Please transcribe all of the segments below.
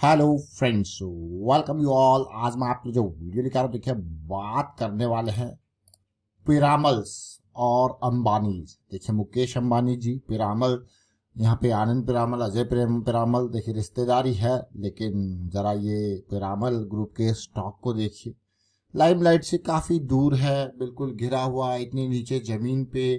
Hello friends, welcome you all. आज मैं आपको जो वीडियो दिखा रहा हूँ, देखिए बात करने वाले हैं पिरामल्स और अंबानीज। देखिए मुकेश अंबानी जी पिरामल, यहाँ पे आनंद पिरामल, अजय पिरामल, देखिए रिश्तेदारी है, लेकिन जरा ये पिरामल ग्रुप के स्टॉक को देखिए। लाइमलाइट से काफी दूर है, बिल्कुल घिरा हुआ है, इतनी नीचे जमीन पे।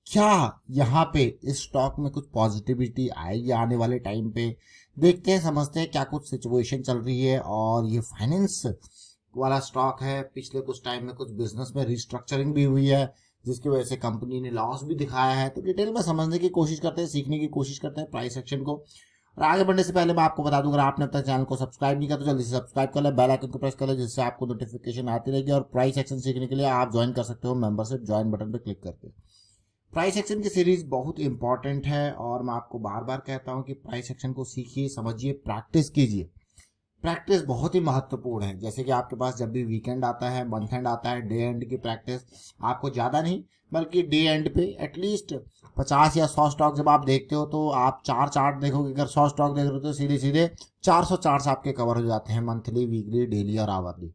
क्या यहाँ पे इस स्टॉक में कुछ पॉजिटिविटी आएगी आने वाले टाइम पे? देखते हैं, समझते हैं क्या कुछ सिचुएशन चल रही है। और ये फाइनेंस वाला स्टॉक है। पिछले कुछ टाइम में कुछ बिजनेस में रिस्ट्रक्चरिंग भी हुई है, जिसकी वजह से कंपनी ने लॉस भी दिखाया है। तो डिटेल में समझने की कोशिश करते हैं, सीखने की कोशिश करते हैं प्राइस एक्शन को। और आगे बढ़ने से पहले मैं आपको बता दूं, अगर आपने अब तक चैनल को सब्सक्राइब नहीं किया तो जल्दी से सब्सक्राइब कर ले, बेल आइकन को प्रेस कर ले, जिससे आपको नोटिफिकेशन आती रहेगी। और प्राइस एक्शन सीखने के लिए आप ज्वाइन कर सकते हो मेंबरशिप ज्वाइन बटन पर क्लिक करके। प्राइस एक्शन की सीरीज बहुत इंपॉर्टेंट है और मैं आपको बार बार कहता हूं कि प्राइस एक्शन को सीखिए, समझिए, प्रैक्टिस कीजिए। प्रैक्टिस बहुत ही महत्वपूर्ण है। जैसे कि आपके पास जब भी वीकेंड आता है, मंथ एंड आता है, डे एंड की प्रैक्टिस आपको ज़्यादा नहीं बल्कि डे एंड पे एटलीस्ट 50 या 100 स्टॉक जब आप देखते हो तो आप 4 चार्ट देखोगे। अगर 100 स्टॉक देख रहे हो तो सीधे सीधे 400 चार्ट्स आपके कवर हो जाते हैं, मंथली, वीकली, डेली और आवरली।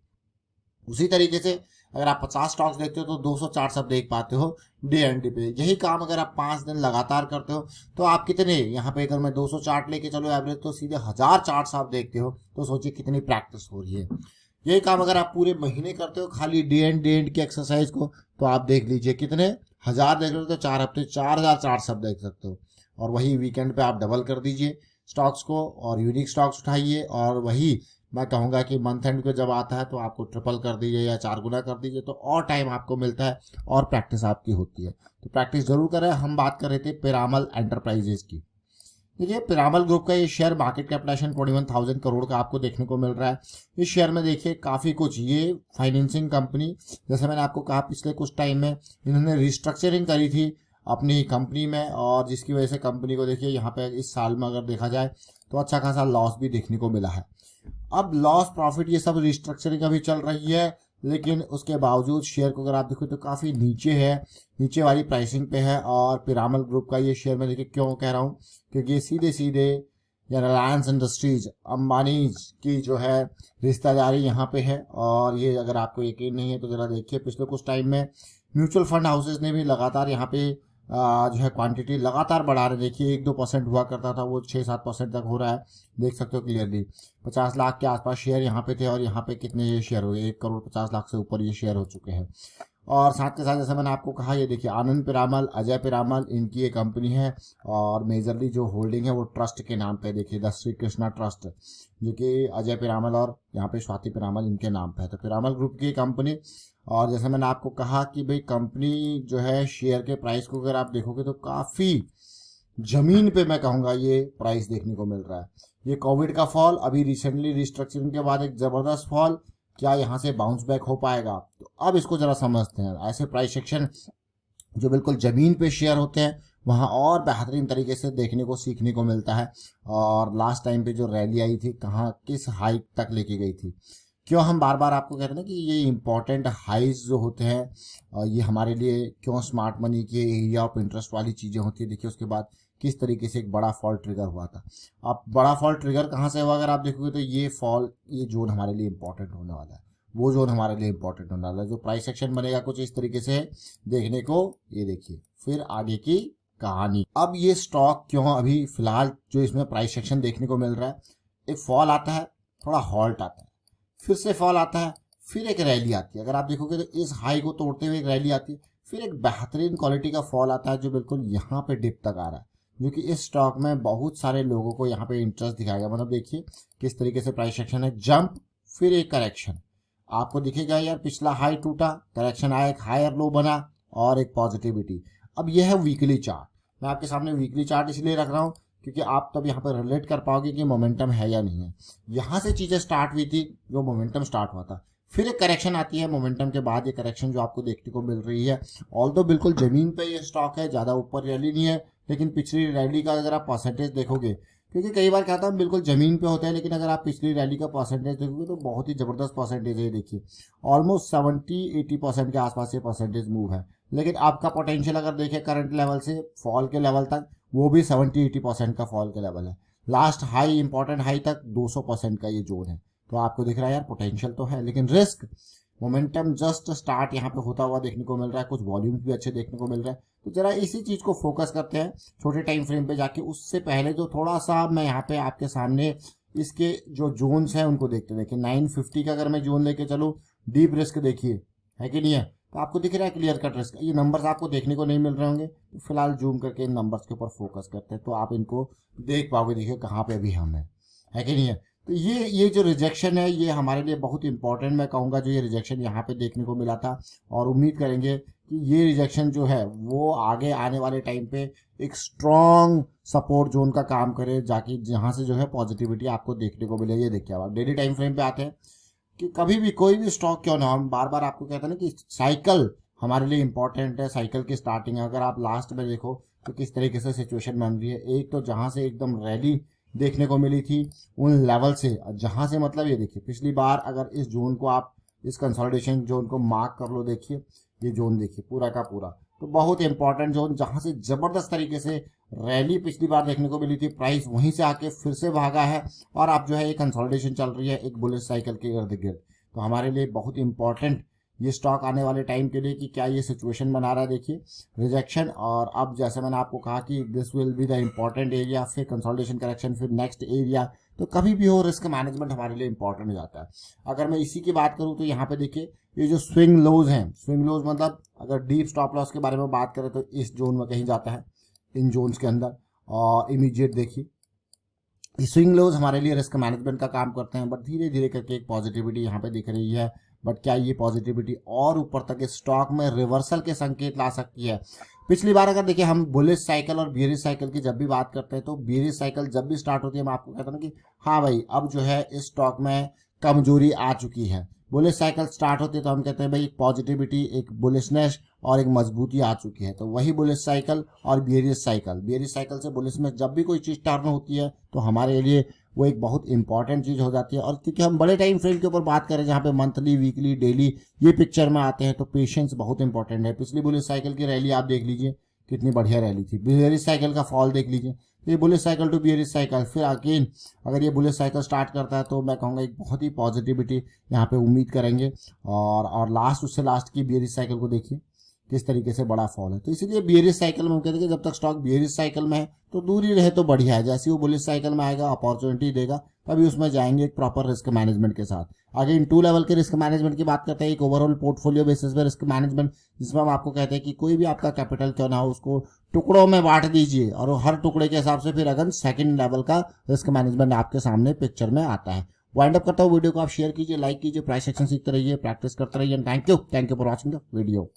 उसी तरीके से अगर आप 50 स्टॉक्स देखते हो तो 200 चार्ट्स आप देख पाते हो डे एंड डे पे। यही काम अगर आप 5 दिन लगातार करते हो तो आप कितने, यहाँ पे अगर मैं 200 चार्ट लेके चलो एवरेज, तो सीधे 1000 चार्ट्स आप देखते हो। तो सोचिए कितनी प्रैक्टिस हो रही है। यही काम अगर आप पूरे महीने करते हो खाली डे एंड की एक्सरसाइज को, तो आप देख लीजिए कितने 1000 देख रहे हो तो 4 हफ्ते 4000 चार्ट्स आप देख सकते हो। और वही वीकेंड पे आप डबल कर दीजिए स्टॉक्स को और यूनिक स्टॉक्स उठाइए। और वही मैं कहूँगा कि मंथ एंड को जब आता है तो आपको ट्रिपल कर दीजिए या 4 गुना कर दीजिए, तो और टाइम आपको मिलता है और प्रैक्टिस आपकी होती है। तो प्रैक्टिस जरूर करें। हम बात कर रहे थे पिरामल एंटरप्राइजेज की। देखिए पिरामल ग्रुप का ये शेयर मार्केट कैपिटलाइजेशन 21,000 करोड़ का आपको देखने को मिल रहा है। इस शेयर में देखिए काफ़ी कुछ, ये फाइनेंसिंग कंपनी, जैसे मैंने आपको कहा पिछले कुछ टाइम में इन्होंने रिस्ट्रक्चरिंग करी थी अपनी कंपनी में, और जिसकी वजह से कंपनी को देखिए यहाँ पे इस साल में अगर देखा जाए तो अच्छा खासा लॉस भी देखने को मिला है। अब लॉस प्रॉफिट ये सब रिस्ट्रक्चरिंग अभी चल रही है, लेकिन उसके बावजूद शेयर को अगर आप देखो तो काफ़ी नीचे है, नीचे वाली प्राइसिंग पे है। और पिरामल ग्रुप का ये शेयर मैं देखिए क्यों कह रहा हूँ, क्योंकि ये सीधे सीधे या रिलायंस इंडस्ट्रीज, अंबानी की जो है रिश्तेदारी यहाँ पे है। और ये अगर आपको यकीन नहीं है तो ज़रा देखिए, पिछले कुछ टाइम में म्यूचुअल फंड हाउसेज ने भी लगातार यहाँ पे जो है क्वांटिटी लगातार बढ़ा रहे। देखिए 1-2% हुआ करता था, वो 6-7% तक हो रहा है, देख सकते हो क्लियरली। 50 लाख के आसपास शेयर यहाँ पे थे और यहाँ पे कितने ये शेयर हो गए, 1 करोड़ 50 लाख से ऊपर ये शेयर हो चुके हैं। और साथ के साथ जैसे मैंने आपको कहा, ये देखिए आनंद पिरामल, अजय पिरामल, इनकी ये कंपनी है। और मेजरली जो होल्डिंग है वो ट्रस्ट के नाम पे, देखिए द श्री कृष्णा ट्रस्ट, जो कि अजय पिरामल और यहाँ पे स्वाति पिरामल इनके नाम पे है। तो पिरामल ग्रुप की कंपनी। और जैसे मैंने आपको कहा कि भाई कंपनी जो है शेयर के प्राइस को अगर आप देखोगे तो काफ़ी जमीन पे मैं कहूँगा ये प्राइस देखने को मिल रहा है। ये कोविड का फॉल, अभी रिसेंटली रिस्ट्रक्चरिंग के बाद एक ज़बरदस्त फॉल, क्या यहाँ से बाउंस बैक हो पाएगा? तो अब इसको ज़रा समझते हैं। ऐसे प्राइस सेक्शन जो बिल्कुल ज़मीन पे शेयर होते हैं वहाँ और बेहतरीन तरीके से देखने को सीखने को मिलता है। और लास्ट टाइम पे जो रैली आई थी, कहाँ किस हाइक तक लेके गई थी। क्यों हम बार बार आपको कहते हैं ना कि ये इंपॉर्टेंट हाइज जो होते हैं, ये हमारे लिए क्यों स्मार्ट मनी के एरिया ऑफ इंटरेस्ट वाली चीज़ें होती है। देखिए उसके बाद किस तरीके से एक बड़ा फॉल ट्रिगर हुआ था। अब बड़ा फॉल ट्रिगर कहाँ से हुआ अगर आप देखोगे तो ये फॉल, ये जोन हमारे लिए इंपॉर्टेंट होने वाला है, वो जोन हमारे लिए इंपॉर्टेंट होने वाला है। जो प्राइस सेक्शन बनेगा कुछ इस तरीके से देखने को, ये देखिए फिर आगे की कहानी। अब ये स्टॉक क्यों अभी फिलहाल जो इसमें प्राइस सेक्शन देखने को मिल रहा है, एक फॉल आता है, थोड़ा हॉल्ट आता है, फिर से फॉल आता है, फिर एक रैली आती है। अगर आप देखोगे तो इस हाई को तोड़ते हुए एक रैली आती है, फिर एक बेहतरीन क्वालिटी का फॉल आता है जो बिल्कुल यहाँ पे डिप तक आ रहा है, जो कि इस स्टॉक में बहुत सारे लोगों को यहाँ पे इंटरेस्ट दिखाएगा। मतलब देखिए किस तरीके से प्राइस सेक्शन है, जंप, फिर एक करेक्शन, आपको दिखेगा यार पिछला हाई टूटा, करेक्शन आया, एक हायर लो बना और एक पॉजिटिविटी। अब यह है वीकली चार्ट। मैं आपके सामने वीकली चार्ट इसलिए रख रहा हूँ क्योंकि आप तब यहाँ पर रिलेट कर पाओगे कि मोमेंटम है या नहीं है। यहाँ से चीज़ें स्टार्ट हुई थी, जो मोमेंटम स्टार्ट हुआ था, फिर एक करेक्शन आती है मोमेंटम के बाद। ये करेक्शन जो आपको देखने को मिल रही है, ऑल तो बिल्कुल ज़मीन पे ये स्टॉक है, ज़्यादा ऊपर रैली नहीं है, लेकिन पिछली रैली का अगर आप परसेंटेज देखोगे, क्योंकि कई बार क्या था हम बिल्कुल ज़मीन पे होते हैं, लेकिन अगर आप पिछली रैली का परसेंटेज देखोगे तो बहुत ही ज़बरदस्त परसेंटेज है। देखिए ऑलमोस्ट 70-80% के आसपास ये परसेंटेज मूव है। लेकिन आपका पोटेंशियल अगर देखें करंट लेवल से फॉल के लेवल तक, वो भी 70-80% का फॉल के लेवल है। लास्ट हाई इंपॉर्टेंट हाई तक 200% का ये जोन है। तो आपको दिख रहा है यार पोटेंशियल तो है, लेकिन रिस्क मोमेंटम जस्ट स्टार्ट यहाँ पे होता हुआ देखने को मिल रहा है, कुछ वॉल्यूम्स भी अच्छे देखने को मिल रहा है। तो जरा इसी चीज को फोकस करते हैं छोटे टाइम फ्रेम पे जाके। उससे पहले जो थोड़ा सा मैं यहाँ पे आपके सामने इसके जो जोन्स हैं उनको देखते हैं। देखिए 950 का अगर मैं जोन लेके चलूँ, डीप रिस्क देखिए है कि नहीं है, तो आपको दिख रहा है क्लियर कट रिस्क। ये नंबर्स आपको देखने को नहीं मिल रहे होंगे, तो फिलहाल जूम करके इन नंबर्स के ऊपर फोकस करते हैं तो आप इनको देख पाओगे। देखिए कहाँ पे अभी हम है कि नहीं है। तो ये जो रिजेक्शन है ये हमारे लिए बहुत इंपॉर्टेंट मैं कहूँगा, जो ये रिजेक्शन यहाँ पे देखने को मिला था। और उम्मीद करेंगे कि ये रिजेक्शन जो है वो आगे आने वाले टाइम पे एक स्ट्रॉन्ग सपोर्ट जोन का काम करे, जाके जहाँ से जो है पॉजिटिविटी आपको देखने को मिले। ये देखिए अब डेली टाइम फ्रेम पे आते हैं कि कभी भी कोई भी स्टॉक क्यों ना, हम बार बार आपको कहते हैं ना कि साइकिल हमारे लिए इंपॉर्टेंट है। साइकिल की स्टार्टिंग अगर आप लास्ट में देखो तो किस तरीके से सिचुएशन बन रही है। एक तो जहां से एकदम रैली देखने को मिली थी उन लेवल से, जहां से मतलब ये देखिए पिछली बार अगर इस जोन को आप इस कंसोलिडेशन जोन को मार्क कर लो, देखिए ये जोन देखिए पूरा का पूरा, तो बहुत इंपॉर्टेंट जोन जहां से जबरदस्त तरीके से रैली पिछली बार देखने को मिली थी। प्राइस वहीं से आके फिर से भागा है और अब जो है ये कंसोलिडेशन चल रही है एक बुलिश साइकिल के इर्द गिर्द। तो हमारे लिए बहुत इंपॉर्टेंट ये स्टॉक आने वाले टाइम के लिए कि क्या ये सिचुएशन बना रहा है। देखिए रिजेक्शन, और अब जैसे मैंने आपको कहा कि this will be the important area, फिर कंसोलिडेशन करेक्शन, फिर नेक्स्ट एरिया। तो कभी भी हो रिस्क मैनेजमेंट हमारे लिए इंपॉर्टेंट हो जाता है। अगर मैं इसी की बात करूं तो यहाँ पे देखिए ये जो स्विंग लोज हैं, स्विंग लोज मतलब अगर डीप स्टॉप लॉस के बारे में बात करें तो इस जोन में कहीं जाता है, इन जोन्स के अंदर। और इमीडिएट देखिए स्विंग लोज हमारे लिए रिस्क मैनेजमेंट का काम करते हैं, बट धीरे धीरे करके एक पॉजिटिविटी यहाँ पे दिख रही है। बट क्या ये पॉजिटिविटी और ऊपर तक इस स्टॉक में रिवर्सल के संकेत ला सकती है? पिछली बार अगर देखिए हम बुलिश साइकिल और बियरिश साइकिल की जब भी बात करते हैं तो बियरिश साइकिल जब भी स्टार्ट होती है मैं आपको कहता हूँ कि हाँ भाई अब जो है इस स्टॉक में कमजोरी आ चुकी है। बुलिश साइकिल स्टार्ट होती है तो हम कहते हैं भाई एक पॉजिटिविटी, एक बुलिशनेस और एक मजबूती आ चुकी है। तो वही बुलिश साइकिल और बियरिश साइकिल से बुलिश में जब भी कोई चीज टर्न होती है तो हमारे लिए वो एक बहुत इंपॉर्टेंट चीज हो जाती है। और क्योंकि हम बड़े टाइम फ्रेम के ऊपर बात करें जहाँ पे मंथली, वीकली, डेली ये पिक्चर में आते हैं तो पेशेंस बहुत इंपॉर्टेंट है। पिछली बुलिश साइकिल की रैली आप देख लीजिए कितनी बढ़िया रैली थी। बियरिश साइकिल का फॉल देख लीजिए, ये bullish cycle to bearish cycle, फिर अगेन अगर ये बुलिश साइकिल स्टार्ट करता है तो मैं कहूँगा एक बहुत ही पॉजिटिविटी यहाँ पे उम्मीद करेंगे। और लास्ट उससे लास्ट की बियरिश साइकिल को देखिए किस तरीके से बड़ा फॉल है। तो इसीलिए बियरिश साइकिल में हम कहते हैं कि जब तक स्टॉक बियरिश साइकिल में है तो दूर ही रहे तो बढ़िया है। जैसे वो बुलिश साइकिल में आएगा, अपॉर्चुनिटी देगा, तभी उसमें जाएंगे एक प्रॉपर रिस्क मैनेजमेंट के साथ। आगे इन 2 लेवल के रिस्क मैनेजमेंट की बात करते हैं, एक ओवरऑल पोर्टफोलियो बेसिस पे रिस्क मैनेजमेंट, जिसमें हम आपको कहते हैं कि कोई भी आपका कैपिटल क्यों ना हो उसको टुकड़ों में बांट दीजिए और हर टुकड़े के हिसाब से फिर अगर सेकंड लेवल का रिस्क मैनेजमेंट आपके सामने पिक्चर में आता है। वाइंड अप करता हूँ वीडियो को, आप शेयर कीजिए, लाइक कीजिए, प्राइस एक्शन सीखते रहिए, प्रैक्टिस करते रहिए। Thank you for watching the video.